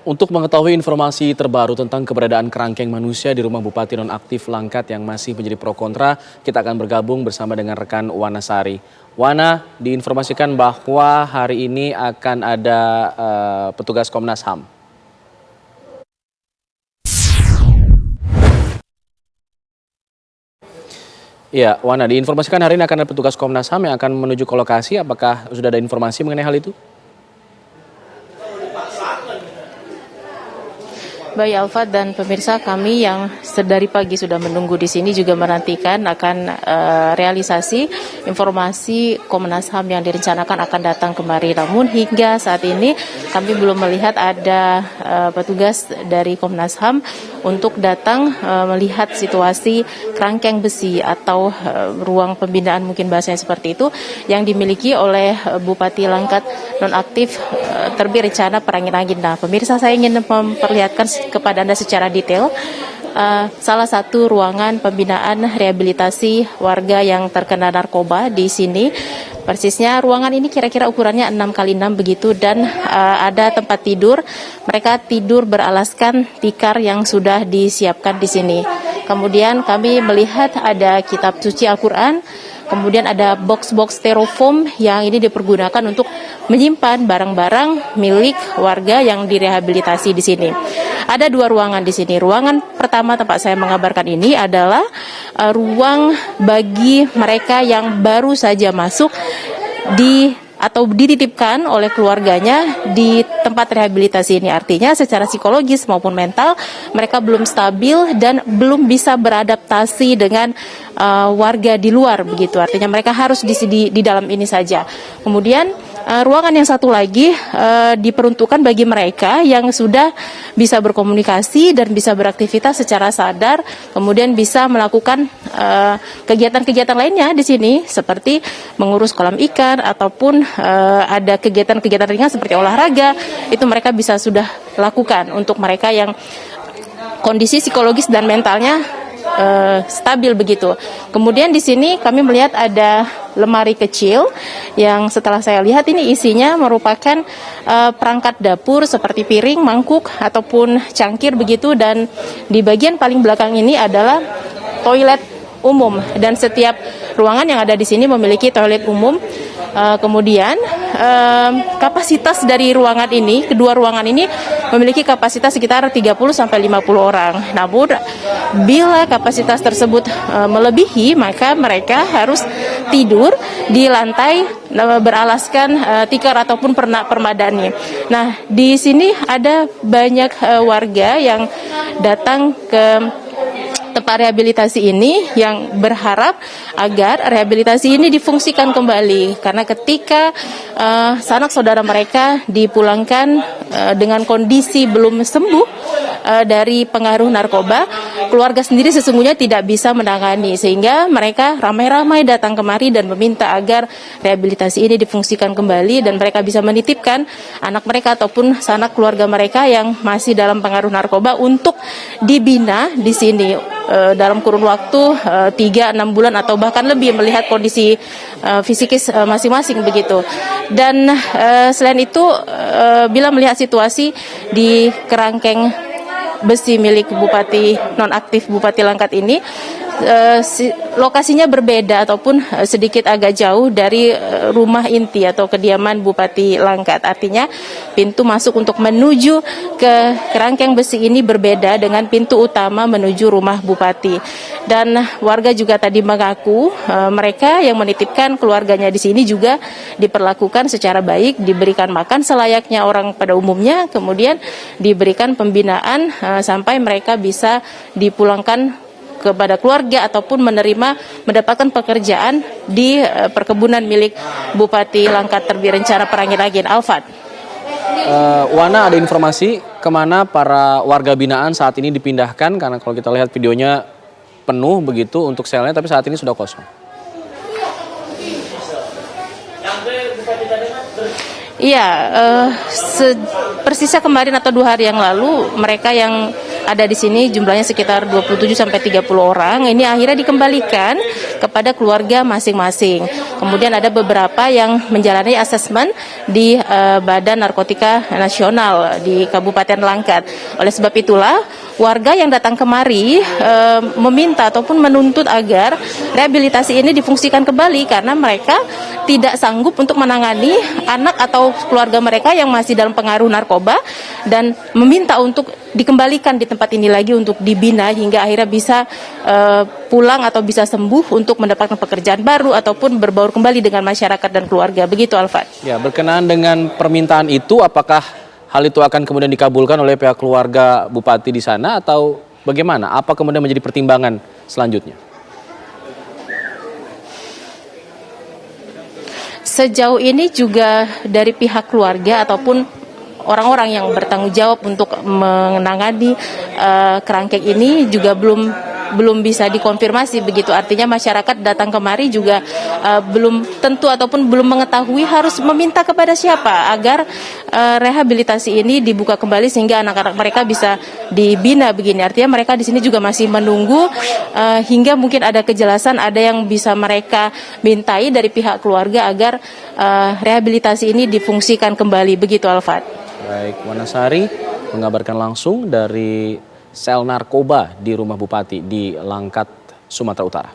Untuk mengetahui informasi terbaru tentang keberadaan kerangkeng manusia di rumah Bupati Nonaktif Langkat yang masih menjadi pro kontra, kita akan bergabung bersama dengan rekan Wana Sari. Wana, diinformasikan bahwa hari ini akan ada petugas Komnas HAM. Iya, Wana, diinformasikan hari ini akan ada petugas Komnas HAM yang akan menuju ke lokasi. Apakah sudah ada informasi mengenai hal itu? Baik Alfa dan pemirsa, kami yang sedari pagi sudah menunggu di sini juga menantikan akan realisasi informasi Komnas HAM yang direncanakan akan datang kemari. Namun hingga saat ini kami belum melihat ada petugas dari Komnas HAM untuk datang melihat situasi kerangkeng besi atau ruang pembinaan, mungkin bahasanya seperti itu, yang dimiliki oleh Bupati Langkat Nonaktif Terbit Rencana Parangin-Angin. Nah, pemirsa, saya ingin memperlihatkan kepada Anda secara detail salah satu ruangan pembinaan rehabilitasi warga yang terkena narkoba di sini. Persisnya ruangan ini kira-kira ukurannya 6x6 begitu, dan ada tempat tidur. Mereka tidur beralaskan tikar yang sudah disiapkan di sini. Kemudian kami melihat ada kitab suci Al-Quran. Kemudian ada box-box styrofoam yang ini dipergunakan untuk menyimpan barang-barang milik warga yang direhabilitasi di sini. Ada dua ruangan di sini. Ruangan pertama tempat saya mengabarkan ini adalah ruang bagi mereka yang baru saja masuk atau dititipkan oleh keluarganya di tempat rehabilitasi ini. Artinya secara psikologis maupun mental mereka belum stabil dan belum bisa beradaptasi dengan warga di luar begitu. Artinya mereka harus di dalam ini saja. Kemudian ruangan yang satu lagi diperuntukkan bagi mereka yang sudah bisa berkomunikasi dan bisa beraktivitas secara sadar, kemudian bisa melakukan kegiatan-kegiatan lainnya di sini seperti mengurus kolam ikan ataupun ada kegiatan-kegiatan ringan seperti olahraga. Itu mereka bisa sudah lakukan untuk mereka yang kondisi psikologis dan mentalnya stabil begitu. Kemudian di sini kami melihat ada lemari kecil yang setelah saya lihat ini isinya merupakan perangkat dapur seperti piring, mangkuk ataupun cangkir begitu, dan di bagian paling belakang ini adalah toilet umum, dan setiap ruangan yang ada di sini memiliki toilet umum. Kemudian kapasitas dari ruangan ini, kedua ruangan ini memiliki kapasitas sekitar 30 sampai 50 orang. Namun bila kapasitas tersebut melebihi, maka mereka harus tidur di lantai beralaskan tikar ataupun permadani. Nah, di sini ada banyak warga yang datang ke tempat rehabilitasi ini yang berharap agar rehabilitasi ini difungsikan kembali, karena ketika sanak saudara mereka dipulangkan dengan kondisi belum sembuh dari pengaruh narkoba, keluarga sendiri sesungguhnya tidak bisa menangani, sehingga mereka ramai-ramai datang kemari dan meminta agar rehabilitasi ini difungsikan kembali dan mereka bisa menitipkan anak mereka ataupun sanak keluarga mereka yang masih dalam pengaruh narkoba untuk dibina di sini dalam kurun waktu 3-6 bulan atau bahkan lebih, melihat kondisi fisikis masing-masing begitu. Dan selain itu bila melihat situasi di kerangkeng besi milik Bupati Nonaktif Bupati Langkat ini, lokasinya berbeda ataupun sedikit agak jauh dari rumah inti atau kediaman Bupati Langkat. Artinya pintu masuk untuk menuju ke kerangkeng besi ini berbeda dengan pintu utama menuju rumah Bupati. Dan warga juga tadi mengaku mereka yang menitipkan keluarganya di sini juga diperlakukan secara baik, diberikan makan selayaknya orang pada umumnya, kemudian diberikan pembinaan sampai mereka bisa dipulangkan kepada keluarga ataupun mendapatkan pekerjaan di perkebunan milik Bupati Langkat Terbit Rencana Parangin-Angin. Alfat. Wana, ada informasi kemana para warga binaan saat ini dipindahkan? Karena kalau kita lihat videonya penuh begitu untuk selnya, tapi saat ini sudah kosong. Iya, persisnya kemarin atau 2 hari yang lalu mereka yang ada di sini jumlahnya sekitar 27 sampai 30 orang. Ini akhirnya dikembalikan kepada keluarga masing-masing. Kemudian ada beberapa yang menjalani asesmen di Badan Narkotika Nasional di Kabupaten Langkat. Oleh sebab itulah warga yang datang kemari meminta ataupun menuntut agar rehabilitasi ini difungsikan kembali karena mereka tidak sanggup untuk menangani anak atau keluarga mereka yang masih dalam pengaruh narkoba dan meminta untuk dikembalikan di tempat ini lagi untuk dibina hingga akhirnya bisa pulang atau bisa sembuh untuk mendapatkan pekerjaan baru ataupun berbaur kembali dengan masyarakat dan keluarga. Begitu, Alfat. Ya, berkenaan dengan permintaan itu, apakah hal itu akan kemudian dikabulkan oleh pihak keluarga Bupati di sana atau bagaimana? Apa kemudian menjadi pertimbangan selanjutnya? Sejauh ini juga dari pihak keluarga ataupun orang-orang yang bertanggung jawab untuk menangani kerangkeng ini juga belum bisa dikonfirmasi begitu. Artinya masyarakat datang kemari juga belum tentu ataupun belum mengetahui harus meminta kepada siapa agar rehabilitasi ini dibuka kembali sehingga anak-anak mereka bisa dibina begini. Artinya mereka di sini juga masih menunggu hingga mungkin ada kejelasan, ada yang bisa mereka mintai dari pihak keluarga agar rehabilitasi ini difungsikan kembali. Begitu, Alfat. Baik, Wanasari mengabarkan langsung dari sel narkoba di rumah Bupati di Langkat, Sumatera Utara.